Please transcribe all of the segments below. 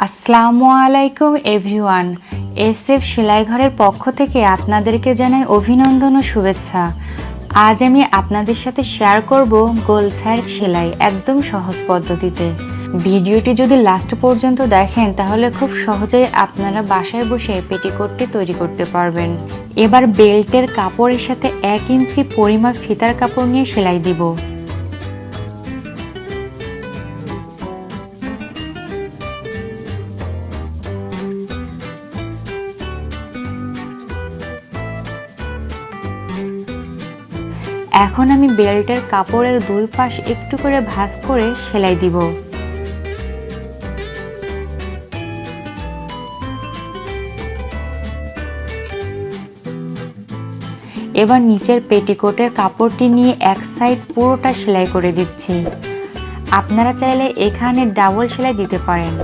আসসালামু আলাইকুম everyone. SF সেলাই ঘরের পক্ষ থেকে আপনাদেরকে জানাই অভিনন্দন ও শুভেচ্ছা। আজ আমি আপনাদের সাথে শেয়ার করব গোল সাইড সেলাই একদম সহজ পদ্ধতিতে। ভিডিওটি যদি লাস্ট পর্যন্ত দেখেন তাহলে খুব সহজেই আপনারা বাসায় বসে পেটিকোটটি তৈরি করতে পারবেন। এবার বেল্টের কাপড়ের সাথে 1 ইঞ্চি পরিমাপ ফিতার কাপড় নিয়ে সেলাই দিব। এখন আমি বেল্টের কাপড়ের দুই পাশ একটু করে ভাঁজ করে সেলাই দিব। এবার নিচের পেটিকোটের কাপড়টি নিয়ে এক সাইড পুরোটা সেলাই করে দিচ্ছি। আপনারা চাইলে এখানে ডাবল সেলাই দিতে পারেন।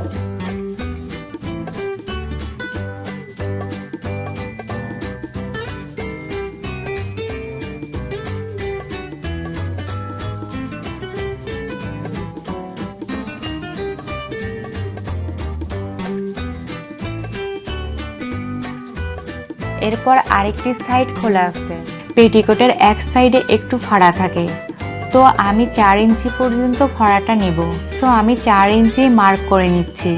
এরপর আরেকটি সাইড খোলা আছে। পেটিকোটের এক সাইডে একটু ফাড়া থাকে, তো আমি 4 ইঞ্চি পর্যন্ত ফাড়াটা নেব। সো আমি 4 ইঞ্চি মার্ক করে নিচ্ছি।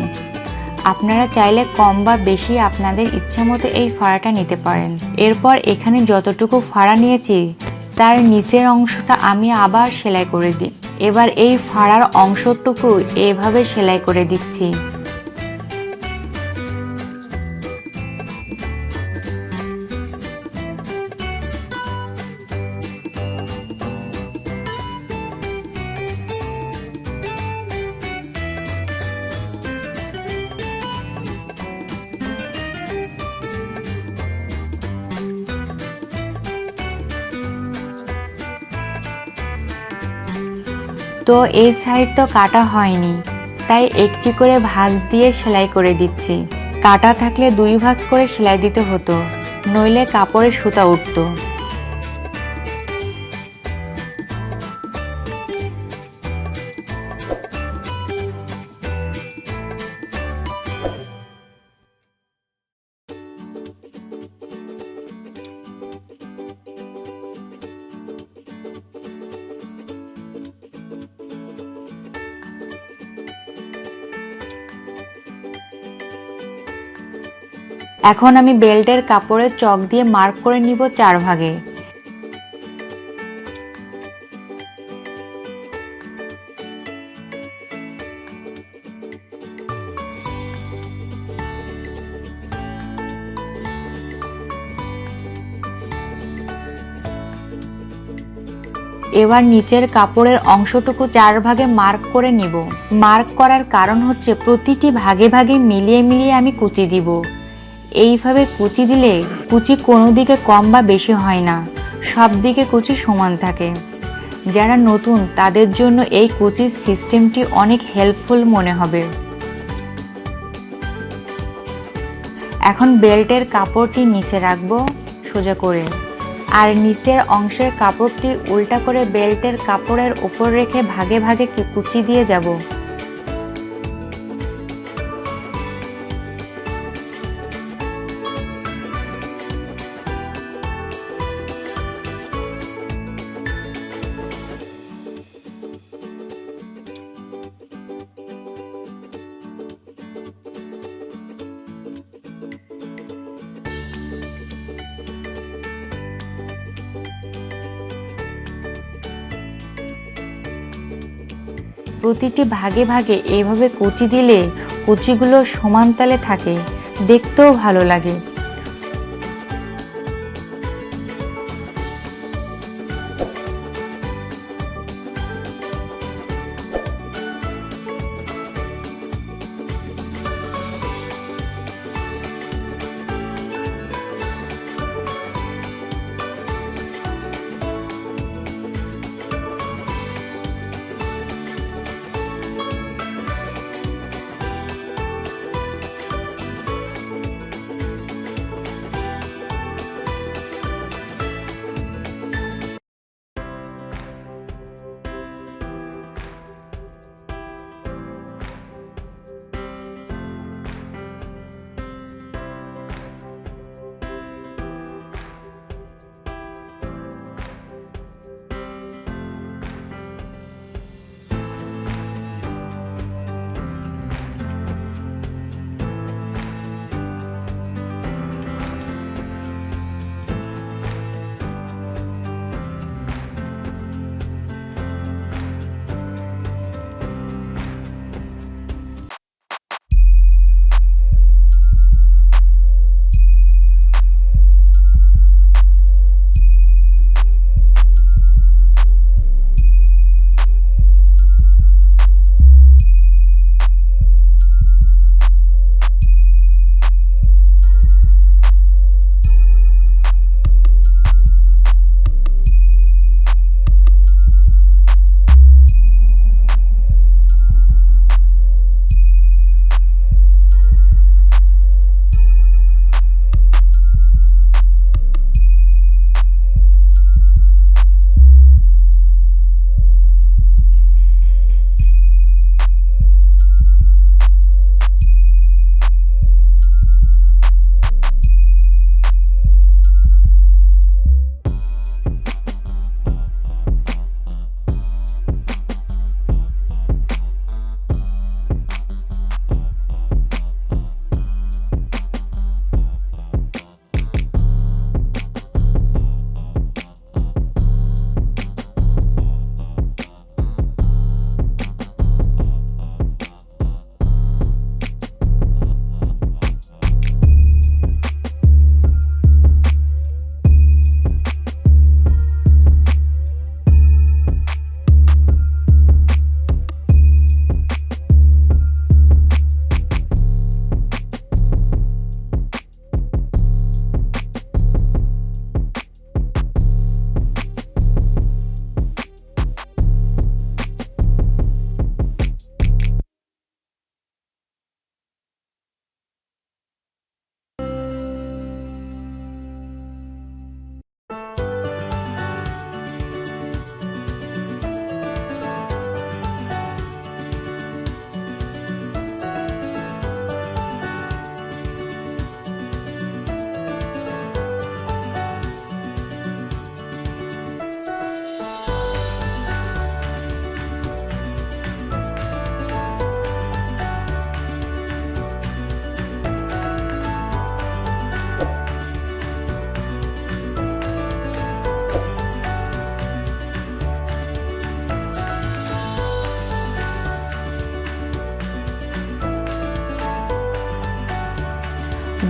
আপনারা চাইলে কম বা বেশি আপনাদের ইচ্ছা মতো এই ফাড়াটা নিতে পারেন। এরপর এখানে যতটুকু ফাড়া নিয়েছি তার নিচের অংশটা আমি আবার সেলাই করে দিই। এবার এই ফাড়ার অংশটুকু এভাবে সেলাই করে দিচ্ছি। তো এই সাইড তো কাটা হয়নি, তাই একটি করে ভাঁজ দিয়ে সেলাই করে দিচ্ছি। কাটা থাকলে 2 ভাঁজ করে সেলাই দিতে হতো, নইলে কাপড়ে সুতা উঠতো। এখন আমি বেল্টের কাপড়ের চক দিয়ে মার্ক করে নিব 4 ভাগে। এবার নিচের কাপড়ের অংশটুকু 4 ভাগে মার্ক করে নিব। মার্ক করার কারণ হচ্ছে প্রতিটি ভাগে ভাগে মিলিয়ে মিলিয়ে আমি কুচি দিব। এইভাবে কুচি দিলে কুচি কোনো দিকে কম বা বেশি হয় না, সব দিকে কুচি সমান থাকে। যারা নতুন তাদের জন্য এই কুচির সিস্টেমটি অনেক হেল্পফুল মনে হবে। এখন বেল্টের কাপড়টি নিচে রাখবো সোজা করে, আর নিচের অংশের কাপড়টি উল্টা করে বেল্টের কাপড়ের উপর রেখে ভাগে ভাগে কুচি দিয়ে যাব। প্রতিটি ভাগে ভাগে এইভাবে কুচি দিলে কুচিগুলো সমান তালে থাকে, দেখতেও ভালো লাগে।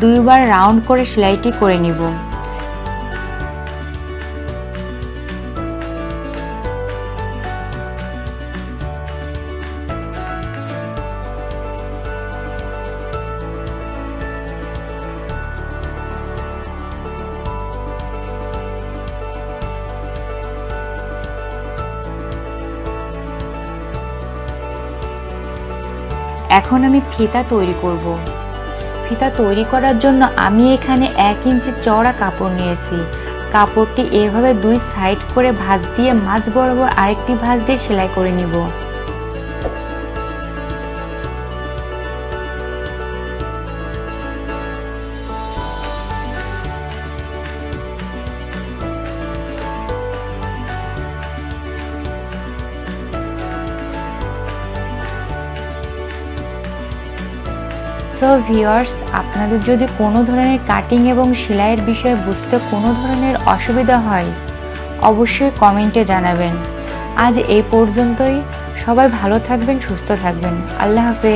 দুইবার রাউন্ড করে সেলাইটি করে নিব। এখন আমি ফিতা তৈরি করব। ফিতা তৈরি করার জন্য আমি এখানে 1 ইঞ্চি চওড়া কাপড় নিয়েছি। কাপড়টি এভাবে 2 সাইড করে ভাঁজ দিয়ে মাঝ বরাবর আরেকটি ভাঁজ দিয়ে সেলাই করে নিব। তো ভিউয়ার্স, আপনাদের যদি কোনো ধরনের কাটিং এবং সেলাইয়ের বিষয়ে বুঝতে কোনো ধরনের অসুবিধা হয় অবশ্যই কমেন্টে জানাবেন। আজ এই পর্যন্তই। সবাই ভালো থাকবেন, সুস্থ থাকবেন। আল্লাহ হাফেজ।